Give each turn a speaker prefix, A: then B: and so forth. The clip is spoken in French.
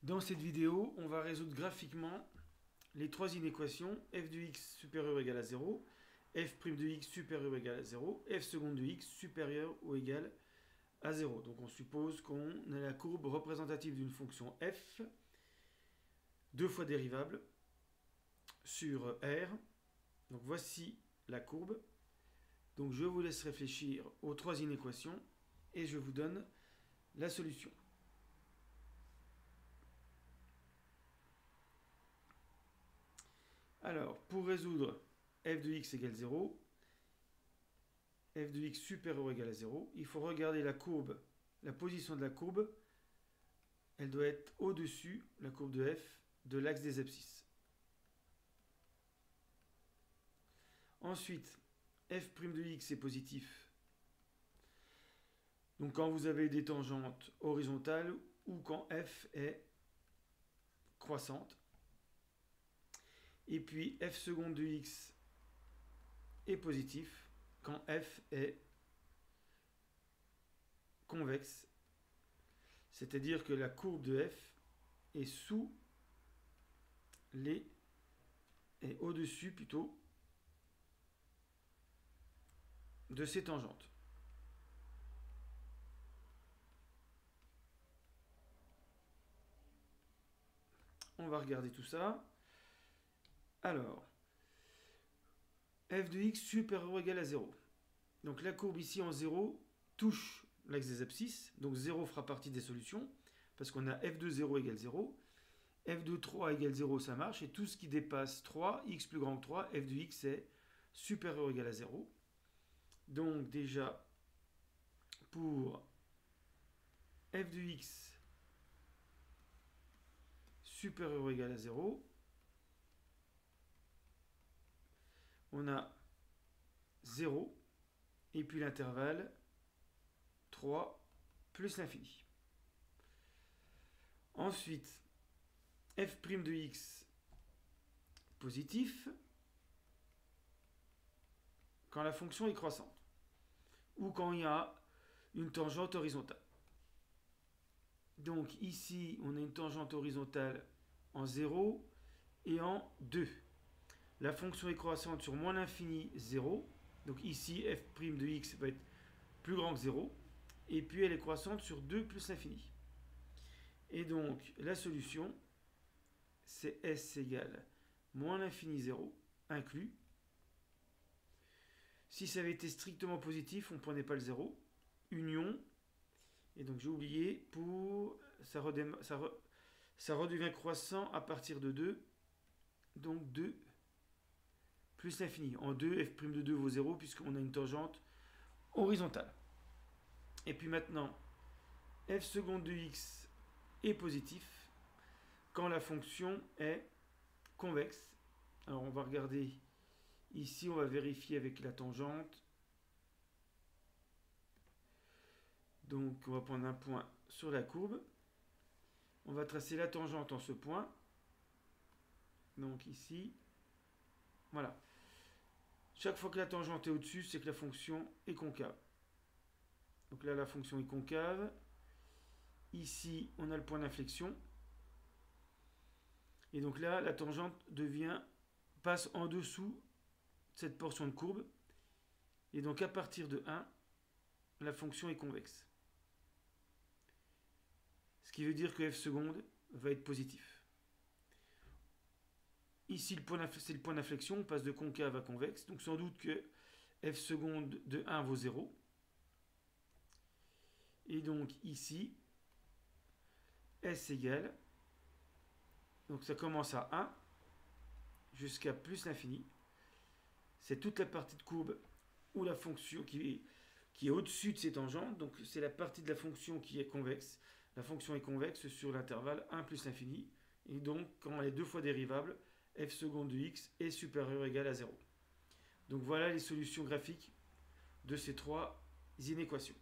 A: Dans cette vidéo, on va résoudre graphiquement les trois inéquations f de x supérieur ou égal à 0, f' de x supérieur ou égal à 0, f seconde de x supérieur ou égal à 0. Donc on suppose qu'on a la courbe représentative d'une fonction f, deux fois dérivable, sur R. Donc voici la courbe. Donc je vous laisse réfléchir aux trois inéquations et je vous donne la solution. Alors, pour résoudre f de x égale 0, f de x supérieur ou égal à 0, il faut regarder la courbe, la position de la courbe, elle doit être au-dessus, la courbe de f, de l'axe des abscisses. Ensuite, f' de x est positif. Donc quand vous avez des tangentes horizontales ou quand f est croissante. Et puis f seconde de x est positif quand f est convexe. C'est-à-dire que la courbe de f est sous est au-dessus plutôt de ces tangentes. On va regarder tout ça. Alors, f de x supérieur ou égal à 0. Donc la courbe ici en 0 touche l'axe des abscisses. Donc 0 fera partie des solutions. Parce qu'on a f de 0 égale 0. F de 3 égale 0, ça marche. Et tout ce qui dépasse 3, x plus grand que 3, f de x est supérieur ou égal à 0. Donc déjà, pour f de x supérieur ou égal à 0, on a 0, et puis l'intervalle 3 plus l'infini. Ensuite, f' de x positif quand la fonction est croissante, ou quand il y a une tangente horizontale. Donc ici, on a une tangente horizontale en 0 et en 2. La fonction est croissante sur moins l'infini 0. Donc ici, f' de x va être plus grand que 0. Et puis elle est croissante sur 2 plus l'infini. Et donc la solution, c'est s égale moins l'infini 0, inclus. Si ça avait été strictement positif, on ne prenait pas le 0. Union. Et donc j'ai oublié, ça redevient croissant à partir de 2. Donc 2 plus l'infini. En 2, f' de 2 vaut 0 puisqu'on a une tangente horizontale. Et puis maintenant, f seconde de x est positif quand la fonction est convexe. Alors on va regarder ici, on va vérifier avec la tangente. Donc on va prendre un point sur la courbe. On va tracer la tangente en ce point. Donc ici, voilà. Chaque fois que la tangente est au-dessus, c'est que la fonction est concave. Donc là, la fonction est concave. Ici, on a le point d'inflexion. Et donc là, la tangente passe en dessous de cette portion de courbe. Et donc à partir de 1, la fonction est convexe. Ce qui veut dire que f seconde va être positif. Ici, c'est le point d'inflexion, on passe de concave à convexe. Donc sans doute que f seconde de 1 vaut 0. Et donc ici, s égale, donc ça commence à 1 jusqu'à plus l'infini. C'est toute la partie de courbe où la fonction qui est au-dessus de ces tangentes. Donc c'est la partie de la fonction qui est convexe. La fonction est convexe sur l'intervalle 1 plus l'infini. Et donc, quand elle est deux fois dérivable, f seconde de x est supérieur ou égal à 0. Donc voilà les solutions graphiques de ces trois inéquations.